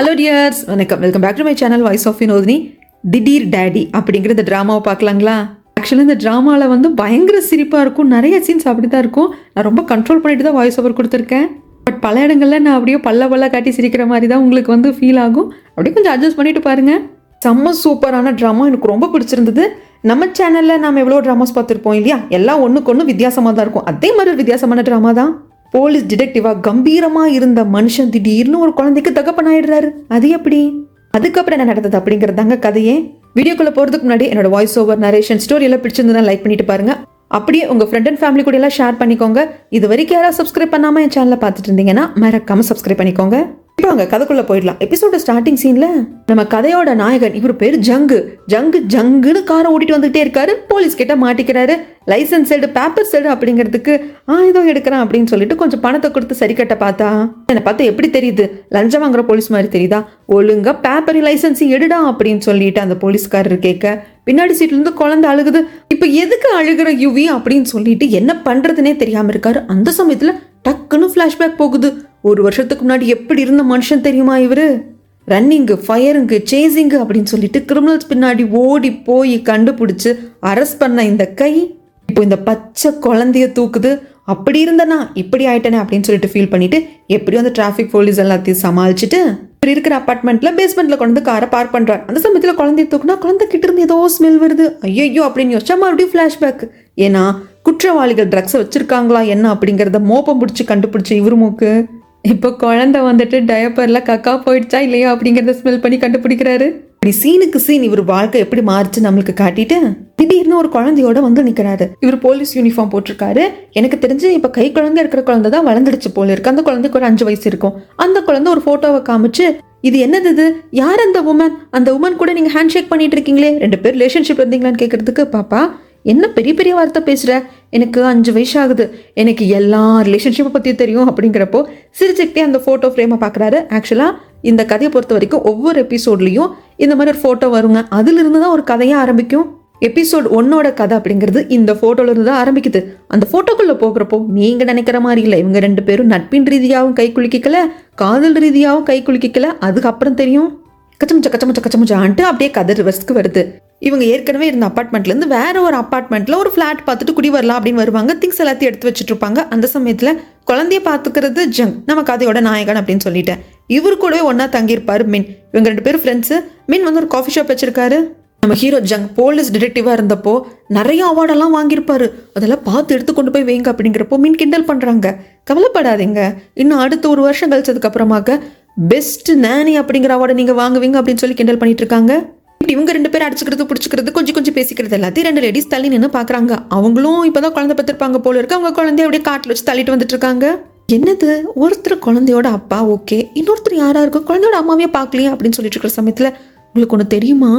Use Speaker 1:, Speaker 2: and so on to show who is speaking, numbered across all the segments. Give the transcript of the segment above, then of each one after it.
Speaker 1: Hello dears, வணக்கம். Welcome back to my channel voice of Vinothini. திடீர் daddy அப்படிங்கிற இந்த ட்ராமாவை பார்க்கலாங்களா? ஆக்சுவலாக இந்த ட்ராமாவில் வந்து பயங்கர சிரிப்பாக இருக்கும். நிறைய சீன்ஸ் அப்படி தான் இருக்கும். நான் ரொம்ப கண்ட்ரோல் பண்ணிட்டு தான் வாய்ஸ் ஓவர் கொடுத்துருக்கேன். பட் பல இடங்களில் நான் அப்படியே பல்ல காட்டி சிரிக்கிற மாதிரி தான் உங்களுக்கு வந்து ஃபீல் ஆகும். அப்படியே கொஞ்சம் அட்ஜஸ்ட் பண்ணிட்டு பாருங்கள். செம்ம சூப்பரான ட்ராமா, எனக்கு ரொம்ப பிடிச்சிருந்தது. நம்ம சேனலில் நம்ம எவ்வளோ ட்ராமாஸ் பார்த்துருப்போம் இல்லையா? எல்லாம் ஒன்றுக்கு ஒன்று வித்தியாசமாக தான் இருக்கும். அதே மாதிரி ஒரு வித்தியாசமான ட்ராமா தான். போலீஸ் டிடெக்டிவாக கம்பீரமாக இருந்த மனுஷன் திடீர்னு ஒரு குழந்தைக்கு தகப்பனாயிடுறாரு. அது எப்படி, அதுக்கப்புறம் என்ன நடந்தது அப்படிங்கிறது தாங்க கதையே. வீடியோக்குள்ளே போகிறதுக்கு முன்னாடி என்னோட வாய்ஸ் ஓவர் நரேஷன் ஸ்டோரி எல்லாம் பிடிச்சிருந்தா லைக் பண்ணிட்டு பாருங்க. அப்படியே உங்கள் ஃப்ரெண்ட் அண்ட் ஃபேமிலி கூட எல்லாம் ஷேர் பண்ணிக்கோங்க. இது வரைக்கும் யாராவது சப்ஸ்கிரைப் பண்ணாமல் என் சேனலை பார்த்துட்டு இருந்தீங்கன்னா மறக்காம சப்ஸ்கிரைப் பண்ணிக்கோங்க. இப்போ அங்கே கதைக்குள்ளே போயிடலாம். எபிசோட ஸ்டார்டிங் சீனில் நம்ம கதையோட நாயகன், இவர் பேர் ஜங்குன்னு காரை ஓட்டிட்டு வந்துகிட்டே இருக்காரு. போலீஸ் கிட்ட மாட்டிக்கிறாரு. லைசன்ஸ் எடு, பேப்பர் எடு அப்படிங்கிறதுக்கு ஏதோ எடுக்கிறான் அப்படின்னு சொல்லிட்டு கொஞ்சம் பணத்தை கொடுத்து சரி கட்ட பார்த்தா, என்னை பார்த்தா எப்படி தெரியுது, லஞ்சம் வாங்குற போலீஸ் மாதிரி தெரியுதா? ஒழுங்கா பேப்பர் லைசன்ஸ் எடுடா அப்படின்னு சொல்லிட்டு அந்த போலீஸ்காரர் கேட்க, பின்னாடி சீட்ல இருந்து குழந்தை அழுகுது. இப்ப எதுக்கு அழுகிற யுவி அப்படின்னு சொல்லிட்டு என்ன பண்றதுனே தெரியாம இருக்காரு. அந்த சமயத்துல டக்குன்னு பிளாஷ்பேக் போகுது. ஒரு வருஷத்துக்கு முன்னாடி எப்படி இருந்த மனுஷன் தெரியுமா இவரு? ரன்னிங்கு, ஃபயருங்கு, சேசிங்கு அப்படின்னு சொல்லிட்டு கிரிமினல்ஸ் பின்னாடி ஓடி போய் கண்டுபிடிச்சு அரெஸ்ட் பண்ண இந்த கை இப்போ இந்த பச்சை குழந்தைய தூக்குது. அப்படி இருந்தனா இப்படி ஆயிட்டனே அப்படின்னு சொல்லிட்டு ஃபீல் பண்ணிட்டு எப்படியும் அந்த டிராஃபிக் போலீஸ் எல்லாத்தையும் சமாளிச்சுட்டு இருக்கிற அப்பார்ட்மெண்ட்ல பேஸ்மெண்ட்ல கொண்டு காரை பார்க் பண்றாரு. அந்த சமயத்துல குழந்தைய தூக்குனா குழந்தை கிட்ட இருந்து ஏதோ ஸ்மெல் வருது. ஐயோ அப்படின்னு யோசிச்சா மறுபடியும் பிளாஷ்பேக். ஏன்னா குற்றவாளிகள் ட்ரக்ஸை வச்சிருக்காங்களா என்ன அப்படிங்கிறத மோப்பம் பிடிச்சி கண்டுபிடிச்ச இவரு மூக்கு இப்போ குழந்தை வந்துட்டு டயப்பர்ல கக்கா போயிடுச்சா இல்லையா அப்படிங்கிறத ஸ்மெல் பண்ணி கண்டுபிடிக்கிறாரு. இப்படி சீனுக்கு சீன் இவர் வாழ்க்கை எப்படி மாறிச்சு நம்மளுக்கு காட்டிட்டு திடீர்னு ஒரு குழந்தையோட வந்து நிக்கிறாரு. இவர் போலீஸ் யூனிஃபார்ம் போட்டிருக்காரு. எனக்கு தெரிஞ்சு இப்ப கை குழந்தை இருக்கிற குழந்தை தான் வளர்ந்துடுச்சு போல இருக்கு. அந்த குழந்தைக்கு ஒரு 5 வயசு இருக்கும். அந்த குழந்தை ஒரு போட்டோவை காமிச்சு, இது என்னது, இது யார் அந்த உமன் கூட நீங்க ஹேண்ட் ஷேக் பண்ணிட்டு இருக்கீங்களே, 2 பேர் ரிலேஷன்ஷிப் இருந்தீங்களான்னு கேட்கறதுக்கு, பாப்பா என்ன பெரிய பெரிய வார்த்தை பேசுற, எனக்கு 5 வயசு ஆகுது, எனக்கு எல்லா ரிலேஷன்ஷிப்பை பற்றி தெரியும் அப்படிங்கிறப்போ சிரிச்சுக்கிட்டே அந்த ஃபோட்டோ ஃப்ரேமை பார்க்குறாரு. ஆக்சுவலாக இந்த கதையை பொறுத்த வரைக்கும் ஒவ்வொரு எபிசோட்லையும் இந்த மாதிரி ஒரு ஃபோட்டோ வருங்க. அதிலிருந்து தான் ஒரு கதையாக ஆரம்பிக்கும். எபிசோட் 1ஓட கதை அப்படிங்கிறது இந்த ஃபோட்டோல இருந்து தான் ஆரம்பிக்குது. அந்த ஃபோட்டோக்குள்ளே போகிறப்போ நீங்கள் நினைக்கிற மாதிரி இல்லை, இவங்க 2 பேரும் நட்பின் ரீதியாகவும் கை குலுக்கிக்கல, காதல் ரீதியாகவும் கை குலுக்கிக்கல. அதுக்கப்புறம் தெரியும் கச்சமுச்சான்ட்டு அப்படியே கதை ரிவர்ஸ்க்கு வருது. இவங்க ஏற்கனவே இருந்த அப்பார்ட்மெண்ட்லேருந்து வேற ஒரு அப்பார்ட்மெண்ட்டில் ஒரு ஃப்ளாட் பார்த்துட்டு குடி வரலாம் அப்படின்னு வருவாங்க. திங்ஸ் எல்லாத்தையும் எடுத்து வச்சுட்டு இருப்பாங்க. அந்த சமயத்தில் குழந்தைய பார்த்துக்கிறது நம்ம கதையோட நாயகன் அப்படின்னு சொல்லிட்டேன். இவர் கூடவே ஒன்றா தங்கியிருப்பாரு மின். இவங்க 2 பேரும் ஃப்ரெண்ட்ஸு. மின் வந்து ஒரு காஃபி ஷாப் வச்சிருக்காரு. நம்ம ஹீரோ போலீஸ் டிடெக்டிவாக இருந்தப்போ நிறைய அவார்டெல்லாம் வாங்கியிருப்பாரு. அதெல்லாம் பார்த்து எடுத்து கொண்டு போய் வைங்க அப்படிங்கிறப்போ மின் கிண்டல் பண்ணுறாங்க. கவலைப்படாதீங்க, இன்னும் அடுத்த 1 வருஷம் கழிச்சதுக்கு அப்புறமாக்க பெஸ்ட் நானி அப்படிங்கிற அவார்டை நீங்கள் வாங்குவீங்க அப்படின்னு சொல்லி கிண்டல் பண்ணிட்டு இருக்காங்க. இப்படி இவங்க 2 பேரும் அடிச்சுக்கிறது, பிடிச்சிக்கிறது, கொஞ்சம் பேசிக்கிறது எல்லாத்தையும் 2 லேடிஸ் தள்ளி நின்று பார்க்குறாங்க. அவங்களும் இப்போதான் குழந்தை பெற்றிருப்பாங்க போல இருக்கு. அவங்க குழந்தைய அப்படியே காட்டில் வச்சு தள்ளிட்டு வந்துட்டு இருக்காங்க. என்னது, ஒருத்தர் குழந்தையோட அப்பா ஓகே, இன்னொருத்தர் யாரா இருக்கும், குழந்தையோட அம்மாவே பார்க்கலையே அப்படின்னு சொல்லிட்டு இருக்கிற சமயத்தில், உங்களுக்கு ஒன்று தெரியுமா,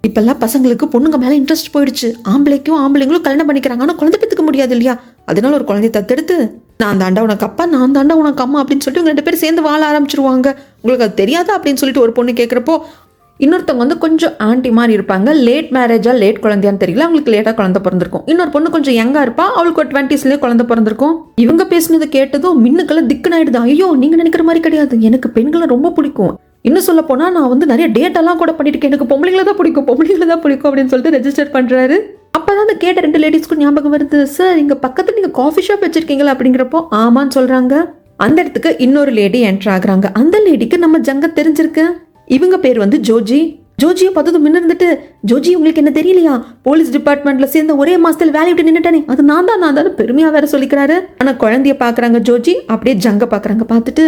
Speaker 1: இப்பெல்லாம் பசங்களுக்கு பொண்ணுங்க மேலே இன்ட்ரெஸ்ட் போயிடுச்சு. ஆம்பளைங்களும் கல்யாணம் பண்ணிக்கிறாங்க, ஆனால் குழந்தை பெற்றுக்க முடியாது இல்லையா? அதனால ஒரு குழந்தைய தத்தெடுத்து நான் தாண்டா உனக்கு அப்பா, நான் தாண்டா உனக்கு அம்மா அப்படின்னு சொல்லிட்டு இவங்க 2 பேரும் சேர்ந்து வாழ ஆரம்பிச்சிருவாங்க. உங்களுக்கு அது தெரியாதா அப்படின்னு சொல்லிட்டு ஒரு பொண்ணு கேட்குறப்போ, இன்னொருத்தவங்க வந்து கொஞ்சம் ஆன்டி மாதிரி இருப்பாங்க. லேட் மேரேஜா லேட் குழந்தையான்னு தெரியல, அவங்களுக்கு லேட்டாக குழந்தை பிறந்திருக்கும். இன்னொரு பொண்ணு கொஞ்சம் யங்கா இருப்பா, அவளுக்கு ஒரு 20ஸ்லேயே குழந்தை பிறந்திருக்கும். இவங்க பேசினது கேட்டதும் மின்னுக்கெல்லாம் திக்குன்னு ஆயிடுது. ஐயோ, நீங்க நினைக்கிற மாதிரி கிடையாது, எனக்கு பெண்களை ரொம்ப பிடிக்கும். இன்னும் சொல்ல போனா நான் வந்து நிறைய டேட்டெல்லாம் கூட பண்ணிட்டு, எனக்கு பொம்பளைங்களை தான் பிடிக்கும் அப்படின்னு சொல்லிட்டு ரெஜிஸ்டர் பண்றாரு. அப்பதான் அந்த கேட்ட 2 லேடிஸ்க்கும் ஞாபகம் வருது. சார், இங்க பக்கத்துல நீங்க காஃபி ஷாப் வச்சிருக்கீங்களா அப்படிங்கிறப்போ ஆமான்னு சொல்றாங்க. அந்த இடத்துக்கு இன்னொரு லேடி என்டர் ஆகுறாங்க. அந்த லேடிக்கு நம்ம ஜங்க தெரிஞ்சிருக்கு. இவங்க பேர் வந்து ஜோஜியை பார்த்ததும் முன்ன இருந்துட்டு, ஜோஜி உங்களுக்கு என்ன தெரியலையா, போலீஸ் டிபார்ட்மெண்ட்ல சேர்ந்த ஒரே மாசத்துல வேலையை விட்டு நின்னுட்டானே, அது நான் தான் பெருமையா வேற சொல்லிக்கிறாரு. ஆனா குழந்தைய பாக்குறாங்க ஜோஜி, அப்படியே ஜங்க பாக்குறாங்க. பார்த்துட்டு,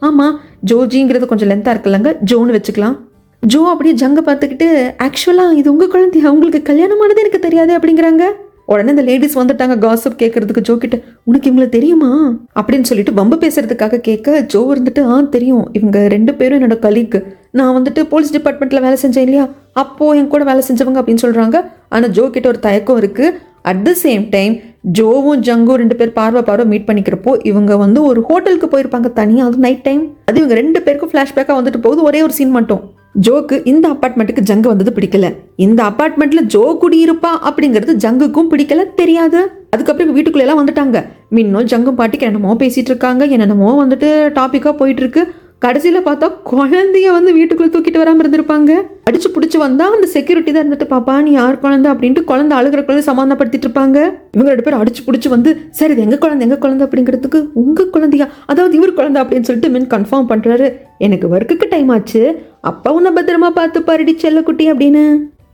Speaker 1: ஆமா ஜோஜிங்கிறது கொஞ்சம் லென்த்தா இருக்குல்லங்க, ஜோன்னு வச்சுக்கலாம். ஜோ அப்படியே ஜங்க பார்த்துக்கிட்டு, ஆக்சுவலா இது உங்க குழந்தையா, உங்களுக்கு கல்யாணமானது எனக்கு தெரியாது அப்படிங்கிறாங்க. உடனே இந்த லேடிஸ் வந்துட்டாங்க காசிப் கேட்கறதுக்கு ஜோ கிட்ட. உனக்கு இவங்களை தெரியுமா அப்படின்னு சொல்லிட்டு வம்பு பேசுறதுக்காக கேட்க, ஜோ இருந்துட்டு தெரியும், இவங்க 2 பேரும் என்னோட கலீக், நான் வந்துட்டு போலீஸ் டிபார்ட்மெண்ட்ல வேலை செஞ்சேன் இல்லையா, அப்போ என் கூட வேலை செஞ்சவங்க அப்படின்னு சொல்றாங்க. ஆனா ஜோ கிட்ட ஒரு தயக்கம் இருக்கு. அட் த சேம் டைம் ஜோவும் ஜங்கும் 2 பேர் பார்வை மீட் பண்ணிக்கிறப்போ இவங்க வந்து ஒரு ஹோட்டலுக்கு போயிருப்பாங்க தனியாக, அது நைட் டைம். அது இவங்க 2 பேருக்கும் ஃபிளாஷ்பேக்காக வந்துட்டு போகுது. ஒரே ஒரு சீன் மட்டும், ஜோக்கு இந்த அப்பார்ட்மெண்ட்டுக்கு ஜங்கு வந்தது பிடிக்கல, இந்த அப்பார்ட்மெண்ட்ல ஜோ குடியிருப்பா அப்படிங்கிறது ஜங்குக்கும் பிடிக்கல, தெரியாது. அதுக்கப்புறம் வீட்டுக்குள்ள எல்லாம் வந்துட்டாங்க. மின்னும் ஜங்கும் பாட்டிக்கு என்னென்னமோ பேசிட்டு இருக்காங்க, என்னென்னமோ வந்துட்டு டாபிக்கா போயிட்டு இருக்கு. கடைசியில பார்த்தா குழந்தைய வந்து வீட்டுக்குள்ள தூக்கிட்டு வராம இருந்திருப்பாங்க. அடிச்சு புடிச்சு வந்தா அந்த செக்யூரிட்டி தான் இருந்துட்டு, பாப்பா நீ யார் குழந்தை அப்படின்ட்டு குழந்தை அழுகிற குழந்தை சமாதானப்படுத்திட்டு இருப்பாங்க. இவங்க 2 பேரும் அடிச்சு புடிச்சு வந்து, சரி இது எங்க குழந்தை அப்படிங்கிறதுக்கு, உங்க குழந்தையா, அதாவது இவர் குழந்தை அப்படின்னு சொல்லிட்டு கன்ஃபார்ம் பண்றாரு. எனக்கு ஒர்க்குக்கு டைம் ஆச்சு, அப்பா உன்னை பத்திரமா பார்த்து பாருடி செல்லக்குட்டி அப்படின்னு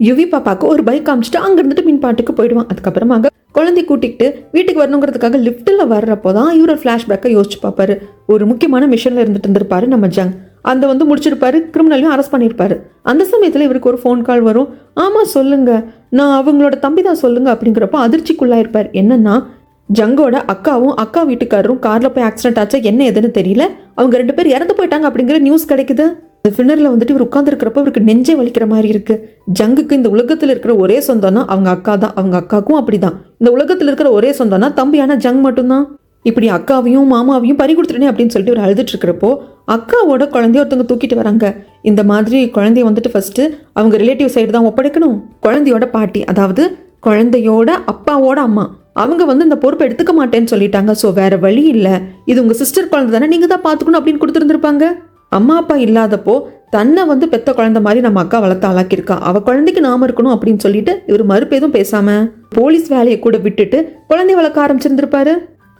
Speaker 1: யுவி பாப்பாக்கு ஒரு பைக் காமிச்சிட்டு அங்க இருந்துட்டு மின் பாட்டுக்கு போயிடுவான். அதுக்கப்புறமாக குழந்தை கூட்டிகிட்டு வீட்டுக்கு வரணுங்கிறதுக்காக லிஃப்ட்டில் வர்றப்போ தான் இவர் ஒரு ஃப்ளாஷ்பேக்கை யோசிச்சு பார்ப்பாரு. ஒரு முக்கியமான மிஷனில் இருந்துட்டு இருந்திருப்பாரு நம்ம ஜங். அந்த வந்து முடிச்சிருப்பாரு, கிரிமினலையும் அரெஸ்ட் பண்ணியிருப்பாரு. அந்த சமயத்தில் இவருக்கு ஒரு ஃபோன் கால் வரும். ஆமாம் சொல்லுங்க, நான் அவங்களோட தம்பி தான் சொல்லுங்க அப்படிங்கிறப்போ அதிர்ச்சிக்குள்ளாயிருப்பார். என்னன்னா ஜங்கோட அக்காவும் அக்கா வீட்டுக்காரரும் காரில் போய் ஆக்சிடென்ட் ஆச்சா என்ன எதுன்னு தெரியல, அவங்க 2 பேர் இறந்து போயிட்டாங்க அப்படிங்கிற நியூஸ் கிடைக்குது. இந்த ஃபின்னரில் வந்துட்டு இவர் உட்காந்துருக்கிறப்ப இவருக்கு நெஞ்சே வலிக்கிற மாதிரி இருக்கு. ஜங்குக்கு இந்த உலகத்தில் இருக்கிற ஒரே சொந்தம்னா அவங்க அக்கா தான், அவங்க அக்காவுக்கும் அப்படிதான். இந்த உலகத்தில் இருக்கிற ஒரே சொந்தம்னா தம்பியான ஜங் மட்டும்தான். இப்படி அக்காவையும் மாமாவையும் பறி கொடுத்துட்டேனே அப்படின்னு சொல்லிட்டு இவர் அழுதுட்டு இருக்கிறப்போ அக்காவோட குழந்தைய ஒருத்தவங்க தூக்கிட்டு வராங்க. இந்த மாதிரி குழந்தைய வந்துட்டு ஃபர்ஸ்ட் அவங்க ரிலேட்டிவ் சைடு தான் ஒப்படைக்கணும். குழந்தையோட பாட்டி, அதாவது குழந்தையோட அப்பாவோட அம்மா, அவங்க வந்து இந்த பொறுப்பை எடுத்துக்க மாட்டேன்னு சொல்லிட்டாங்க. ஸோ வேற வழி இல்லை, இது உங்க சிஸ்டர் குழந்தை தானே, நீங்க தான் பார்த்துக்கணும் அப்படின்னு கொடுத்துருந்துருப்பாங்க. அம்மா அப்பா இல்லாதப்போ தன்னை வந்து பெத்த குழந்தை மாதிரி நம்ம அக்கா வளர்த்து ஆளாக்கியிருக்கா, அவ குழந்தைக்கு நாம இருக்கணும் அப்படின்னு சொல்லிட்டு இவர் மறுப்பேதும் பேசாம போலீஸ் வேலையை கூட விட்டுட்டு குழந்தை வளர்க்க ஆரம்பிச்சிருந்திருப்பாரு.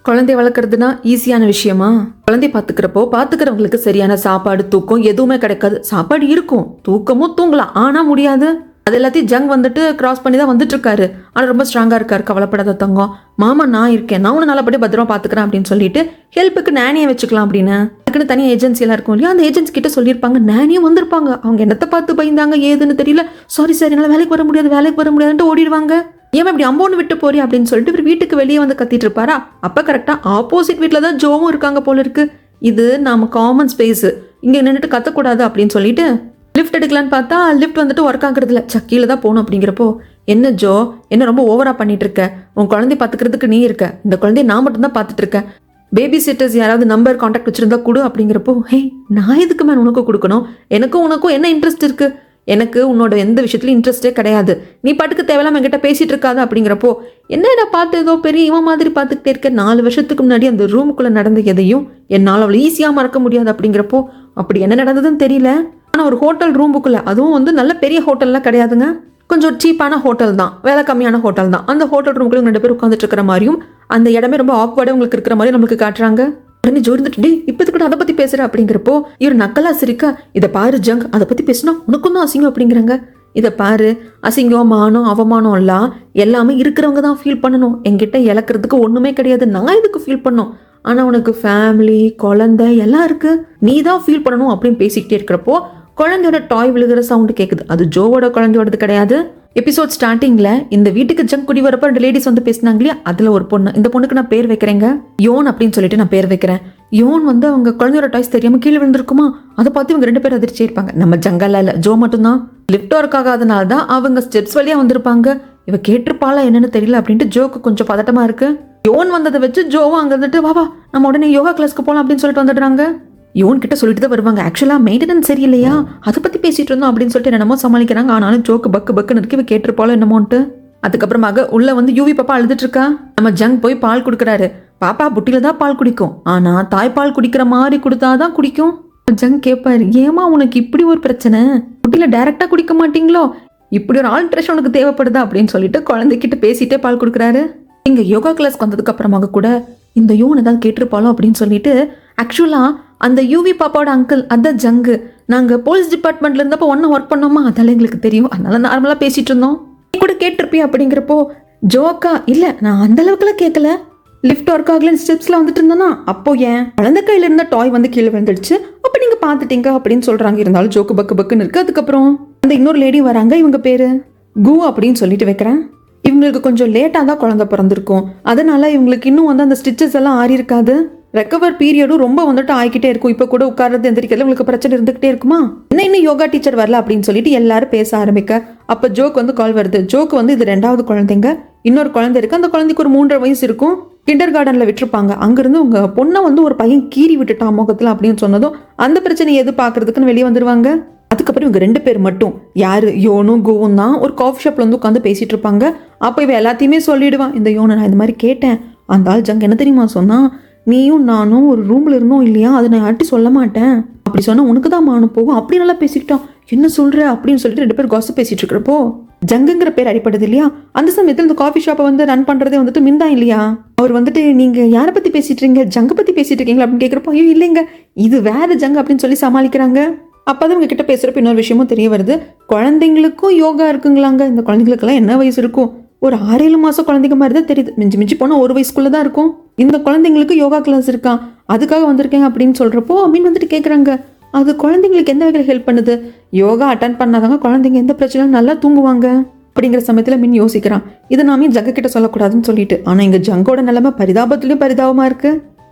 Speaker 1: குழந்தை வளர்க்குறதுனா ஈஸியான விஷயமா? குழந்தை பார்த்துக்கிறப்போ பார்த்துக்கிறவங்களுக்கு சரியான சாப்பாடு தூக்கம் எதுவுமே கிடைக்காது. சாப்பாடு இருக்கும், தூக்கமும் தூங்கலாம், ஆனா முடியாது. அது எல்லாத்தையும் ஜங் வந்துட்டு கிராஸ் பண்ணி தான் வந்துட்டு இருக்காரு. ஆனால் ரொம்ப ஸ்ட்ராங்காக இருக்காரு. கவலைப்படாத தங்கம், மாமா நான் இருக்கேன், நான் உன்னை நல்லபடியாக பத்திரமா பார்த்துக்கிறேன் அப்படின்னு சொல்லிட்டு ஹெல்ப்புக்கு நேனியை வச்சுக்கலாம் அப்படின்னு அதுக்குன்னு தனியாக ஏஜென்சி எல்லாம் இருக்கும் இல்லையா, அந்த ஏஜென்சி கிட்ட சொல்லியிருப்பாங்க. நேனியும் வந்திருப்பாங்க. அவங்க என்னத்தை பார்த்து பயந்தாங்க ஏதுன்னு தெரியல. சாரி என்னால் வேலைக்கு வர முடியாதுன்ட்டு ஓடிடுவாங்க. ஏன் இப்படி அம்போன்னு விட்டு போறி அப்படின்னு சொல்லிட்டு இவர் வீட்டுக்கு வெளியே வந்து கத்திட்டு இருப்பாரா. அப்போ கரெக்டாக ஆப்போசிட் வீட்டில் தான் ஜோவும் இருக்காங்க போல இருக்கு. இது நம்ம காமன் ஸ்பேஸ், இங்கே நின்றுட்டு கத்தக்கூடாது அப்படின்னு சொல்லிட்டு லிஃப்ட் எடுக்கலான்னு பார்த்தா லிஃப்ட் வந்துட்டு ஒர்க் ஆகுறதுல, சக்கியில தான் போகணும் அப்படிங்கிறப்போ, என்ன ஜோ என்ன ரொம்ப ஓவரா பண்ணிட்டு இருக்க, உன் குழந்தைய பார்த்துக்கிறதுக்கு நீ இருக்க, இந்த குழந்தைய நான் மட்டும்தான் பார்த்துட்டு இருக்கேன், பேபி சிட்டர்ஸ் யாராவது நம்பர் கான்டாக்ட் வச்சிருந்தா கொடு அப்படிங்கிறப்போ, ஹே நான் எதுக்கு மேம் உனக்கு கொடுக்கணும், எனக்கும் உனக்கும் என்ன இன்ட்ரெஸ்ட் இருக்கு, எனக்கு உன்னோட எந்த விஷயத்துலையும் இன்ட்ரெஸ்டே கிடையாது, நீ பாட்டுக்கு தேவையில்லாம என்கிட்ட பேசிட்டு இருக்காது அப்படிங்கிறப்போ, என்ன பார்த்து ஏதோ பெரிய இவன் மாதிரி பார்த்துக்கிட்டே இருக்க, 4 வருஷத்துக்கு முன்னாடி அந்த ரூமுக்குள்ள நடந்த எதையும் என்னால் அவ்வளோ ஈஸியாக மறக்க முடியாது அப்படிங்கிறப்போ, அப்படி என்ன நடந்ததுன்னு தெரியல. ஆனால் ஒரு ஹோட்டல் ரூமுக்குள்ள, அதுவும் வந்து நல்ல பெரிய ஹோட்டல்லாம் கிடையாதுங்க, கொஞ்சம் சீப்பான ஹோட்டல் தான், வேலை கம்மியான ஹோட்டல் தான். அந்த ஹோட்டல் ரூமுக்குள்ள 2 பேர் உட்காந்துட்டு இருக்கிற மாதிரியும் அந்த இடமே ரொம்ப ஆக்வர்டாக உங்களுக்கு இருக்கிற மாதிரி நம்மளுக்கு காட்டுறாங்க. உடனே ஜோர்ந்துட்டு டே இப்போ கூட அதை பற்றி பேசுகிற அப்படிங்கிறப்போ இவர் நக்கலா சிரிக்க, இதை பாரு ஜங், அதை பற்றி பேசினா உனக்கும் தான் அசிங்கம் அப்படிங்கிறாங்க. இதை பாரு, அசிங்கம் மானம் அவமானம் எல்லாம் எல்லாமே இருக்கிறவங்க தான் ஃபீல் பண்ணணும், என்கிட்ட இழக்கிறதுக்கு ஒன்றுமே கிடையாது, நான் இதுக்கு ஃபீல் பண்ணணும், ஆனால் உனக்கு ஃபேமிலி குழந்தை எல்லாம் இருக்கு, நீ தான் ஃபீல் பண்ணணும் அப்படின்னு பேசிக்கிட்டே இருக்கிறப்போ குழந்தையோட டாய் விழுகிற சவுண்டு கேட்குது. அது ஜோவோட குழந்தையோடது கிடையாது. எபிசோட் ஸ்டார்டிங்ல இந்த வீட்டுக்கு ஜங் குடி வரப்ப 2 லேடிஸ் வந்து பேசினாங்க இல்லையா, அதுல ஒரு பொண்ணு, இந்த பொண்ணுக்கு நான் பேர் வைக்கிறேங்க யோன் அப்படின்னு சொல்லிட்டு நான் பேர் வைக்கிறேன். யோன் வந்து அவங்க குழந்தையோட டாய்ஸ் தெரியாம கீழே விழுந்திருக்குமா, அதை பார்த்து இவங்க 2 பேர் அதிர்ச்சி இருப்பாங்க. நம்ம ஜங்கல்ல இல்ல, ஜோ மட்டும்தான். லிஃப்ட் ஒர்க் ஆகாதனால தான் அவங்க ஸ்டெப்ஸ் வழியா வந்திருப்பாங்க. இவ கேட்டிருப்பாளா என்னன்னு தெரியல அப்படின்ட்டு ஜோக்கு கொஞ்சம் பதட்டமா இருக்கு. யோன் வந்ததை வச்சு ஜோவும் அங்க இருந்துட்டு வா நம்ம உடனே யோகா கிளாஸ்க்கு போகலாம் அப்படின்னு சொல்லிட்டு வந்துடுறாங்க. யோன் கிட்ட சொல்லிட்டு தான் வருவாங்க, ஆக்சுவலாக மெயின்டெனன்ஸ் சரியில்லையா, அதை பற்றி பேசிட்டு இருந்தோம் அப்படின்னு சொல்லிட்டு என்னமோ சமாளிக்கிறாங்க. ஆனாலும் ஜோக்கு பக்குன்னு இருக்கு, இவ கேட்டிருப்பாளோ என்னமோன்ட்டு. அதுக்கப்புறமாக உள்ள வந்து யூவி பாப்பா அழுதுட்டு இருக்கா. நம்ம ஜங் போய் பால் கொடுக்குறாரு. பாப்பா புட்டியில தான் பால் குடிக்கும், ஆனா தாய்ப்பால் குடிக்கிற மாதிரி கொடுத்தாதான் குடிக்கும். ஜங் கேட்பாரு, ஏமா உனக்கு இப்படி ஒரு பிரச்சனை, புட்டியில டைரக்டா குடிக்க மாட்டீங்களோ, இப்படி ஒரு ஆல்ட்ரேஷன் உனக்கு தேவைப்படுதா அப்படின்னு சொல்லிட்டு குழந்தைகிட்ட பேசிட்டே பால் கொடுக்குறாரு. இங்க யோகா கிளாஸ்க்கு வந்ததுக்கு அப்புறமாக கூட இந்த யோன் ஏதாவது கேட்டிருப்பாளோ அப்படின்னு சொல்லிட்டு, ஆக்சுவலா அந்த யூவி பாப்பாவோட அங்கிள் அதான் ஜங்கு, நாங்கள் போலீஸ் டிபார்ட்மெண்ட்ல இருந்தப்போ ஒன்றா ஒர்க் பண்ணோமா, அதெல்லாம் எங்களுக்கு தெரியும், அதனால நார்மலாக பேசிட்டு இருந்தோம், நீ கூட கேட்டிருப்பியா அப்படிங்கிறப்போ ஜோக்கா, இல்லை நான் அந்த அளவுக்குலாம் கேட்கல, லிஃப்ட் ஒர்க் ஆகலன்னு ஸ்டெப்ஸில் வந்துட்டு இருந்தேன்னா அப்போ ஏன் குழந்தை கையில் இருந்த டாய் வந்து கீழே விழுந்துடுச்சு, அப்போ நீங்கள் பார்த்துட்டீங்க அப்படின்னு சொல்கிறாங்க. இருந்தாலும் ஜோக்கு பக்குன்னு இருக்குது. அதுக்கப்புறம் அந்த இன்னொரு லேடி வராங்க, இவங்க பேர் கு அப்படின்னு சொல்லிட்டு வைக்கிறேன். இவங்களுக்கு கொஞ்சம் லேட்டாக தான் குழந்தை பிறந்திருக்கும், அதனால இவங்களுக்கு இன்னும் வந்து அந்த ஸ்டிச்சஸ் எல்லாம் ஆறி இருக்காது, ரெக்கவர் பீரியடும் ரொம்ப வந்துட்டு ஆகிக்கிட்டே இருக்கும். இப்போ கூட உட்கார்றது எந்திரிக்கிறது உங்களுக்கு பிரச்சனை இருந்துகிட்டே இருக்குமா, இன்னும் யோகா டீச்சர் வரல அப்படின்னு சொல்லிட்டு எல்லாரும் பேச ஆரம்பிக்க, அப்போ ஜோக்கு வந்து கால் வருது. ஜோக்கு வந்து இது 2வது குழந்தைங்க, இன்னொரு குழந்தை இருக்கு, அந்த குழந்தைக்கு ஒரு 3.5 வயசு இருக்கும், கிண்டர் கார்டன்ல விட்டுருப்பாங்க. அங்கிருந்து உங்க பொண்ணை வந்து ஒரு பையன் கீறி விட்டுட்டான் முகத்துல அப்படின்னு சொன்னதும் அந்த பிரச்சனையை எது பாக்குறதுக்குன்னு வெளியே வந்துருவாங்க. அதுக்கப்புறம் இவங்க 2 பேர் மட்டும், யாரு யோனும் கோவும் தான் ஒரு காஃபி ஷாப்ல வந்து உட்காந்து பேசிட்டு இருப்பாங்க. அப்போ இவ எல்லாத்தையுமே சொல்லிடுவான். இந்த யோனை நான் இந்த மாதிரி கேட்டேன், அந்த ஆள் ஜங் என்ன தெரியுமா சொன்னா, நீயும் நானும் ஒரு ரூம்ல இருந்தோம் இல்லையா, அதை நான் யார்ட்டி சொல்ல மாட்டேன், அப்படி சொன்னா உனக்கு தான் மானம் போகும், அப்படி நல்லா பேசிக்கிட்டான், என்ன சொல்ற அப்படின்னு சொல்லிட்டு 2 பேர் காசு பேசிட்டு இருக்கிறப்போ ஜங்குங்கிற பேர் அடிப்படுது இல்லையா. அந்த சமயத்தில் இந்த காஃபி ஷாப்பை வந்து ரன் பண்றதே வந்துட்டு மின் தான் இல்லையா. அவர் வந்துட்டு நீங்க யாரை பத்தி பேசிட்டு இருக்கீங்க, ஜங்கு பத்தி பேசிட்டு இருக்கீங்களா அப்படின்னு கேட்கிறப்போ ஐயோ இல்லைங்க இது வேற ஜங்கு அப்படின்னு சொல்லி சமாளிக்கிறாங்க. அப்பதான் இவங்க கிட்ட பேசுறப்ப இன்னொரு விஷயமும் தெரிய வருது. குழந்தைங்களுக்கும் யோகா இருக்குங்களாங்க. இந்த குழந்தைங்களுக்கெல்லாம் என்ன வயசு இருக்கும், ஒரு 6-7 மாசம் குழந்தைங்க மாதிரி தான் தெரியுது. மிஞ்சி போனா 1 வயசுக்குள்ள தான் இருக்கும். இந்த குழந்தைங்களுக்கு யோகா கிளாஸ் இருக்கான், அதுக்காக வந்திருக்கேன் அப்படின்னு சொல்றப்போ மீன் வந்துட்டு கேட்குறாங்க, அது குழந்தைங்களுக்கு எந்த வகையில் ஹெல்ப் பண்ணுது, யோகா அட்டன் பண்ணாதாங்க குழந்தைங்க எந்த பிரச்சனையும் நல்லா தூங்குவாங்க அப்படிங்கிற சமயத்தில் மீன் யோசிக்கிறான், இதை நாமே ஜங்க கிட்ட சொல்லக்கூடாதுன்னு சொல்லிட்டு. ஆனால் இங்கே ஜங்கோட நிலைமை பரிதாபத்துலேயும் பரிதாபமா இருக்கு.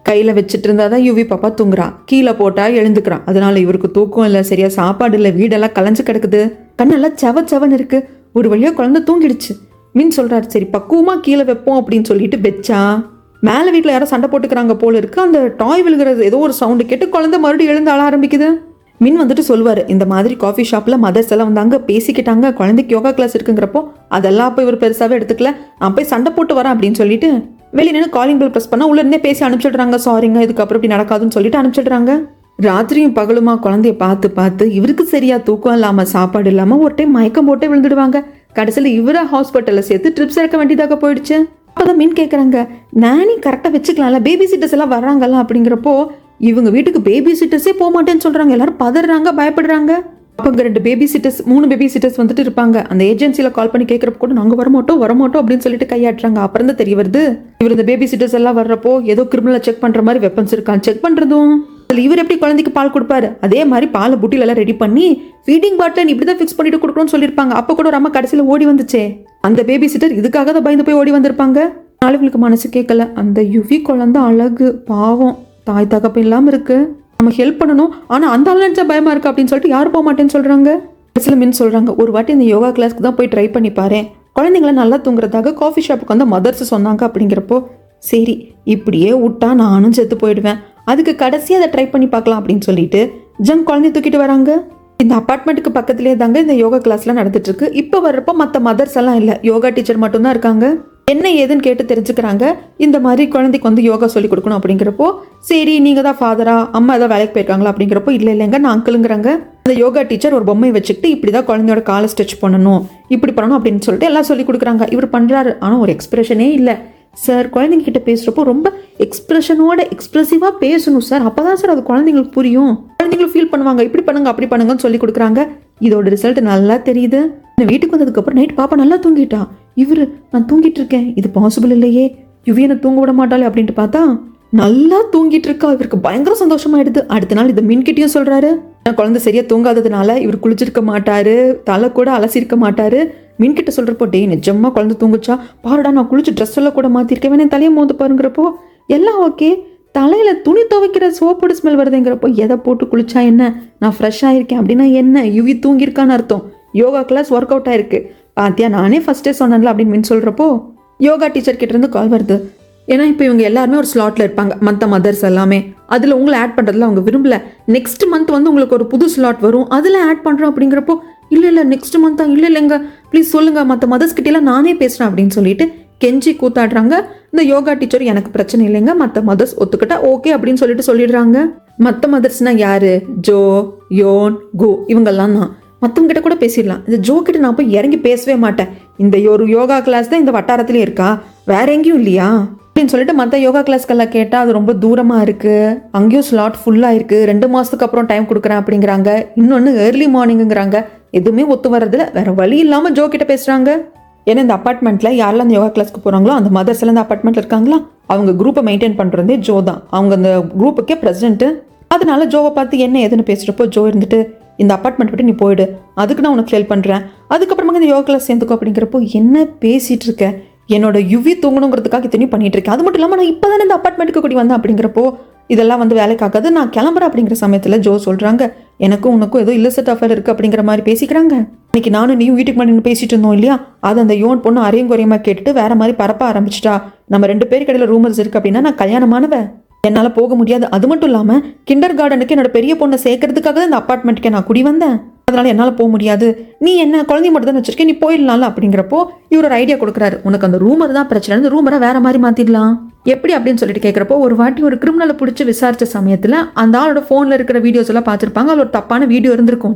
Speaker 1: கையில் வச்சுட்டு இருந்தாதான் யுவி பாப்பா தூங்குறான், கீழே போட்டா எழுந்துக்கிறான். அதனால இவருக்கு தூக்கம் இல்லை, சரியா சாப்பாடு இல்லை, வீடெல்லாம் கலைஞ்சு கிடக்குது, கண்ணெல்லாம் செவன்னு இருக்கு. ஒரு வழியா குழந்தை தூங்கிடுச்சு. மீன் சொல்றாரு சரி பக்குவமா கீழே வைப்போம் அப்படின்னு சொல்லிட்டு வச்சா மேலே வீட்டில் யாரோ சண்டை போட்டுக்கிறாங்க போல இருக்கு. அந்த டாய் விழுகிறது ஏதோ ஒரு சவுண்டு கேட்டு குழந்தை மறுபடியும் எழுந்து அழ ஆரம்பிக்குது. மின் வந்துட்டு சொல்வார், இந்த மாதிரி காஃபி ஷாப்பில் மதர்ஸ் எல்லாம் வந்தாங்க பேசிக்கிட்டாங்க, குழந்தைக்கு யோகா கிளாஸ் இருக்குங்கிறப்போ அதெல்லாம் அப்போ இவர் பெருசாகவே எடுத்துக்கல, நான் போய் சண்டை போட்டு வரேன் அப்படின்னு சொல்லிட்டு வெளியே நின்று காலிங் பெல் ப்ரெஸ் பண்ணால் உள்ள இருந்தே பேசி அனுப்பிச்சிடுறாங்க. சாரிங்க இதுக்கப்புறம் இப்படி நடக்காதுன்னு சொல்லிட்டு அனுப்பிச்சிடுறாங்க. ராத்திரியும் பகலுமா குழந்தைய பார்த்து இவருக்கு சரியா தூக்கம் இல்லாமல் சாப்பாடு இல்லாமல் ஒரு டைம் மயக்கம் போட்டே விழுந்துடுவாங்க. கடைசியில் இவரை ஹாஸ்பிட்டலில் சேர்த்து ட்ரிப்ஸ் இறக்க வேண்டியதாக போயிடுச்சு. அப்போதான் மீன் கேட்குறாங்க, நானி கரெக்டாக வச்சுக்கலாம்ல, பேபி சிட்டர்ஸ் எல்லாம் வர்றாங்கல்ல அப்படிங்கிறப்போ இவங்க வீட்டுக்கு பேபி சிட்டர்ஸே போக மாட்டேன்னு சொல்கிறாங்க. எல்லாரும் பதறாங்க, பயப்படுறாங்க. அப்போ இங்கே 2 பேபி சிட்டர்ஸ் 3 பேபி சிட்டர்ஸ் வந்துட்டு இருப்பாங்க. அந்த ஏஜென்சியில் கால் பண்ணி கேட்குறப்ப கூட நாங்கள் வரமாட்டோம் அப்படின்னு சொல்லிட்டு கையாட்டுறாங்க. அப்புறம் தான் தெரிய வருது இவர் இந்த பேபி சிட்டர்ஸ் எல்லாம் வர்றப்போ ஏதோ கிரிமினலை செக் பண்ணுற மாதிரி வெப்பன்ஸ் இருக்கான்னு செக் பண்ணுறதும். அதில் இவர் எப்படி குழந்தைக்கு பால் கொடுப்பாரு, அதே மாதிரி பாலை புட்டில எல்லாம் ரெடி பண்ணி ஃபீடிங் பாட்டில் இப்படி தான் ஃபிக்ஸ் பண்ணிட்டு கொடுக்கணும்னு சொல்லியிருப்பாங்க. அப்போ கூட ஒரு அம்மா கடைசியில் ஓடி வந்துச்சே, அந்த பேபி சிட்டர் இதுக்காக தான் பயந்து போய் ஓடி வந்திருப்பாங்க. ஆளுங்களுக்கு மனசு கேட்கல, அந்த யுவி குழந்தை அழகு பாவம், தாய் தகப்பம் இல்லாமல் இருக்கு, நம்ம ஹெல்ப் பண்ணணும், ஆனால் அந்த ஆள் நினச்சா பயமா இருக்கு அப்படின்னு சொல்லிட்டு யாரும் போக மாட்டேன்னு சொல்றாங்க. கடைசியில் மின் சொல்றாங்க, ஒரு வாட்டி இந்த யோகா கிளாஸ்க்கு தான் போய் ட்ரை பண்ணி பாரு, குழந்தைங்கள நல்லா தூங்குறதாக காஃபி ஷாப்புக்கு வந்து மதர்ஸ் சொன்னாங்க அப்படிங்கிறப்போ சரி இப்படியே விட்டா நானும் செத்து போயிடுவேன், அதுக்கு கடைசியாக அதை ட்ரை பண்ணி பார்க்கலாம் அப்படின்னு சொல்லிட்டு ஜங் குழந்தைய தூக்கிட்டு வராங்க. இந்த அப்பார்ட்மெண்ட்டுக்கு பக்கத்துலேயே தாங்க இந்த யோகா கிளாஸ்லாம் நடந்துட்டு இருக்கு. இப்போ வர்றப்போ மற்ற மதர்ஸ் எல்லாம் இல்லை, யோகா டீச்சர் மட்டும்தான் இருக்காங்க. என்ன ஏதுன்னு கேட்டு தெரிஞ்சுக்கிறாங்க. இந்த மாதிரி குழந்தைக்கு வந்து யோகா சொல்லி கொடுக்கணும் அப்படிங்கிறப்போ சரி நீங்கள் தான் ஃபாதரா, அம்மா ஏதாவது வேலைக்கு போயிருக்காங்களா அப்படிங்கிறப்போ இல்லைங்க நான் அங்கிளுங்கிறாங்க. அந்த யோகா டீச்சர் ஒரு பொம்மை வச்சுக்கிட்டு இப்படி தான் குழந்தையோட காலை ஸ்ட்ரெச் பண்ணணும், இப்படி பண்ணணும் அப்படின்னு சொல்லிட்டு எல்லாம் சொல்லி கொடுக்குறாங்க. இவர் பண்ணுறாரு, ஆனால் ஒரு எக்ஸ்பிரஷனே இல்லை சார். குழந்தைங்க கிட்ட பேசுகிறப்போ ரொம்ப எக்ஸ்பிரஷனோட எக்ஸ்பிரசிவாக பேசணும் சார், அப்போ தான் சார் அது குழந்தைங்களுக்கு புரியும், குழந்தைங்களும் ஃபீல் பண்ணுவாங்க, இப்படி பண்ணுங்க அப்படி பண்ணுங்கன்னு சொல்லி கொடுக்குறாங்க. இதோட ரிசல்ட் நல்லா தெரியுது. இந்த வீட்டுக்கு வந்ததுக்கப்புறம் நைட் பாப்பா நல்லா தூங்கிட்டா, இவர் நான் தூங்கிட்டு இருக்கேன், இது பாசிபிள் இல்லையே, யுவியனை தூங்க விட மாட்டாளே அப்படின்ட்டு பார்த்தா நல்லா தூங்கிட்டு இருக்கா. இவருக்கு பயங்கர சந்தோஷமாயிடுது. அடுத்த நாள் இதை மீன்கிட்டையும் சொல்றாரு, குழந்தை சரியா தூங்காததுனால இவர் குளிச்சிருக்க மாட்டாரு, தலை கூட அலசிருக்க மாட்டாரு. மீன்கிட்ட சொல்றப்போ டே நிஜமா குழந்தை தூங்குச்சா பாருடா, நான் குளிச்சு ட்ரெஸ் எல்லாம் கூட மாத்திருக்கேன், வேணா தலையை மோந்து பாருங்கிறப்போ எல்லாம் ஓகே. தலையில துணி துவைக்கிற சோப்போட ஸ்மெல் வருதுங்கிறப்போ எதை போட்டு குளிச்சா என்ன, நான் ஃப்ரெஷ் ஆயிருக்கேன் அப்படின்னா என்ன, யுவி தூங்கியிருக்கான்னு அர்த்தம், யோகா கிளாஸ் ஒர்க் அவுட் ஆயிருக்கு பாத்தியா, நானே ஃபர்ஸ்டே சொன்னேன்ல அப்படின்னு மீன் சொல்றப்போ யோகா டீச்சர் கிட்ட இருந்து கால் வருது. ஏன்னா இப்போ இவங்க எல்லாருமே ஒரு ஸ்லாட்ல இருப்பாங்க, மற்ற மதர்ஸ் எல்லாமே அதில் உங்களை ஆட் பண்ணுறதுல அவங்க விரும்பல. நெக்ஸ்ட் மந்த் வந்து உங்களுக்கு ஒரு புது ஸ்லாட் வரும், அதில் ஆட் பண்ணுறோம் அப்படிங்கிறப்போ இல்லை நெக்ஸ்ட் மந்த் தான், இல்லைங்க ப்ளீஸ் சொல்லுங்க, மற்ற மதர்ஸ் கிட்டலாம் நானே பேசுகிறேன் அப்படின்னு சொல்லிட்டு கெஞ்சி கூத்தாடுறாங்க. இந்த யோகா டீச்சர் எனக்கு பிரச்சனை இல்லைங்க, மற்ற மதர்ஸ் ஒத்துக்கிட்டா ஓகே அப்படின்னு சொல்லிட்டு சொல்லிடுறாங்க. மற்ற மதர்ஸ்னா யாரு, ஜோ, யோன், கோ இவங்கெல்லாம் தான். மற்றவங்க கிட்ட கூட பேசிடலாம், இந்த ஜோ கிட்ட நான் போய் இறங்கி பேசவே மாட்டேன், இந்த ஒரு யோகா கிளாஸ் தான் இந்த வட்டாரத்துலேயே இருக்கா, வேற எங்கேயும் இல்லையா அப்படின்னு சொல்லிட்டு மற்ற யோகா கிளாஸ்க்கெல்லாம் கேட்டால் அது ரொம்ப தூரமாக இருக்குது, அங்கேயும் ஸ்லாட் ஃபுல்லாக இருக்குது, 2 மாதத்துக்கு அப்புறம் டைம் கொடுக்குறேன் அப்படிங்கிறாங்க, இன்னொன்று ஏர்லி மார்னிங்குங்கிறாங்க. எதுவுமே ஒத்து வர்றதில்ல, வேற வழி இல்லாமல் ஜோ கிட்ட பேசுகிறாங்க. ஏன்னா இந்த அப்பார்ட்மெண்ட்டில் யாரெல்லாம் அந்த யோகா கிளாஸ்க்கு போகிறாங்களோ அந்த மதர்ஸ் எல்லாம் இந்த அப்பார்ட்மெண்ட்டில் இருக்காங்களா, அவங்க குரூப்பை மெயின்டைன் பண்ணுறதே ஜோ தான், அவங்க அந்த குரூப்புக்கே பிரசிடென்ட்டு. அதனால ஜோவை பார்த்து என்ன ஏதுன்னு பேசுகிறப்போ ஜோ இருந்துட்டு இந்த அப்பார்ட்மெண்ட் விட்டு நீ போயிடு, அதுக்கு நான் உனக்கு ஹெல்ப் பண்ணுறேன், அதுக்கப்புறமா இந்த யோகா கிளாஸ் சேர்ந்துக்கோ அப்படிங்கிறப்போ என்ன பேசிகிட்டு இருக்க, என்னோட யுவி தூங்கணுங்கிறதுக்காக இத்தனையும் பண்ணிட்டு இருக்கேன், அது மட்டும் இல்லாமல் நான் இப்போ தானே இந்த அப்பார்ட்மெண்ட்டுக்கு கூட்டி வந்தேன் அப்படிங்கிறப்போ இதெல்லாம் வந்து வேலைக்காகாது, நான் கிளம்புறேன் அப்படிங்கிற சமயத்தில் ஜோ சொல்கிறாங்க எனக்கும் உனக்கும் ஏதோ இல்லிசிட் அஃபேர் இருக்குது அப்படிங்கிற மாதிரி பேசிக்கிறாங்க. இன்னைக்கு நானும் நீயும் வீட்டுக்கு முன்னாடி பேசிட்டு இருந்தோம் இல்லையா, அது அந்த யோன் பொண்ணு அரையும் குறையமாக கேட்டுட்டு வேற மாதிரி பரப்ப ஆரம்பிச்சிட்டா, நம்ம 2 பேருக்கு இடையில ரூமர்ஸ் இருக்குது அப்படின்னா நான் கல்யாணமானவன், என்னால் போக முடியாது, அது மட்டும் இல்லாமல் கிண்டர் கார்டனுக்கு என்னோட பெரிய பொண்ணை சேர்க்கறதுக்காக தான் இந்த அப்பார்ட்மெண்ட்டுக்கே நான் குடி வந்தேன், அதனால என்னால் போக முடியாது, நீ என்ன குழந்தைய மட்டும் தான் வச்சிருக்கேன், நீ போயிடலாம்ல அப்படிங்கிறப்போ இவர் ஒரு ஐடியா கொடுக்குறாரு. உனக்கு அந்த ரூமர் தான் பிரச்சனை, அந்த ரூமரை வேற மாதிரி மாத்திடலாம். எப்படி அப்படின்னு சொல்லிட்டு கேட்குறப்போ, ஒரு வாட்டி ஒரு கிரிமினலை பிடிச்சி விசாரிச்ச சமயத்தில் அந்த ஆளோட ஃபோனில் இருக்கிற வீடியோஸ் எல்லாம் பார்த்துருப்பாங்க. அதில் ஒரு தப்பான வீடியோ இருந்திருக்கும்.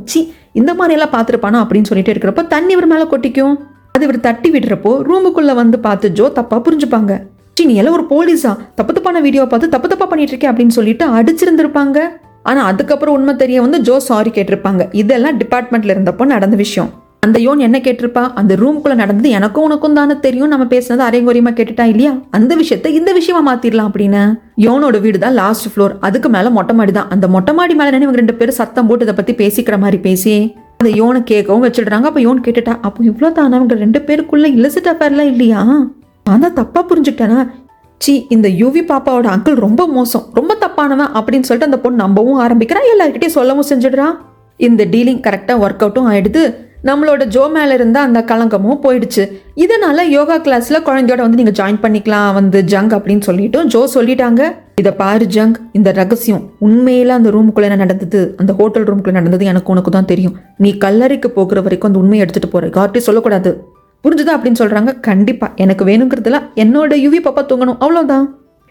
Speaker 1: இந்த மாதிரி எல்லாம் பார்த்துருப்பானா அப்படின்னு சொல்லிட்டு இருக்கிறப்போ தண்ணி இவர் மேலே கொட்டிக்கும். அது இவர் தட்டி விடுறப்போ ரூமுக்குள்ள வந்து பார்த்து ஜோ தப்பா புரிஞ்சுப்பாங்க. நீ எல்லாம் ஒரு போலீஸா, தப்பு தப்பான வீடியோ பார்த்து தப்பா பண்ணிட்டு இருக்கே அப்படின்னு சொல்லிட்டு அடிச்சிருந்திருப்பாங்க. ஆனா அதுக்கப்புறம் உண்மை தெரிய வந்து ஜோ சாரி கேட்டிருப்பாங்க. இதெல்லாம் டிபார்ட்மெண்ட்ல இருந்தப்போ நடந்த விஷயம். அந்த யோன் என்ன கேட்டிருப்பா, அந்த ரூமுக்குள்ள நடந்தது எனக்கும் உனக்கும் தானே தெரியும், நம்ம பேசுனது அரைங்குறையமா கேட்டுட்டா இல்லையா, அந்த விஷயத்த இந்த விஷயமா மாத்திரலாம் அப்படின்னு. யோனோட வீடு தான் லாஸ்ட் ஃப்ளோர், அதுக்கு மேல மொட்டை மாடி தான். அந்த மொட்டை மாடி மேல இவங்க 2 பேரும் சத்தம் போட்டு இதை பத்தி பேசிக்கிற மாதிரி பேசி அந்த யோனை கேட்கவும் வச்சிடுறாங்க. அப்ப யோன் கேட்டுட்டா, அப்போ இவ்வளவு தானே அவங்க 2 பேருக்குள்ள இல்லசிட் அஃபேர்லாம் இல்லையா, நான் தான் தப்பா புரிஞ்சுக்கிட்டேனா, இந்த யூவி பாப்பாவோட அங்கிள் ரொம்ப மோசம், ரொம்ப தப்பானவன் அப்படின்னு சொல்லிட்டு அந்த பொண்ணு நம்பவும் ஆரம்பிக்கிறா, எல்லார்கிட்டையும் சொல்லவும் செஞ்சிடுறா. இந்த டீலிங் கரெக்டா ஒர்க் அவுட்டும் ஆயிடுது. நம்மளோட ஜோ மேல இருந்த அந்த களங்கமும் போயிடுச்சு. இதனால யோகா கிளாஸ்ல குழந்தையோட வந்து நீங்க ஜாயின் பண்ணிக்கலாம் வந்து ஜங் அப்படின்னு சொல்லிட்டு ஜோ சொல்லிட்டாங்க. இதை பாரு ஜங், இந்த ரகசியம் உண்மையில அந்த ரூமுக்குள்ள என்ன நடந்தது, அந்த ஹோட்டல் ரூமுக்குள்ள நடந்தது எனக்கு உனக்கு தான் தெரியும். நீ கல்லறைக்கு போகிற வரைக்கும் அந்த உண்மையை எடுத்துட்டு போற, யார்ட்டையும் சொல்லக்கூடாது, புரிஞ்சுதா அப்படின்னு சொல்றாங்க. கண்டிப்பா, எனக்கு வேணுங்கிறதுல என்னோட யுவி பாப்பா தூங்கணும், அவ்வளவுதான்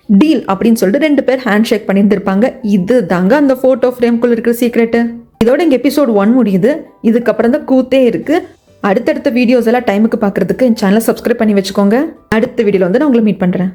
Speaker 1: டீல் அப்படின்னு சொல்லிட்டு 2 பேர் ஹேண்ட் ஷேக் பண்ணியிருந்திருப்பாங்க. இது தாங்க அந்த போட்டோ ஃப்ரேம்குள்ள இருக்கிற சீக்ரெட். இதோட இங்க எபிசோட் 1 முடியுது. இதுக்கப்புறம் தான் கூத்தே இருக்கு. அடுத்தடுத்த வீடியோஸ் எல்லாம் டைமுக்கு பார்க்கறதுக்கு என் சேனலை சப்ஸ்கிரைப் பண்ணி வச்சுக்கோங்க. அடுத்த வீடியோல வந்து நான் உங்களை மீட் பண்றேன்.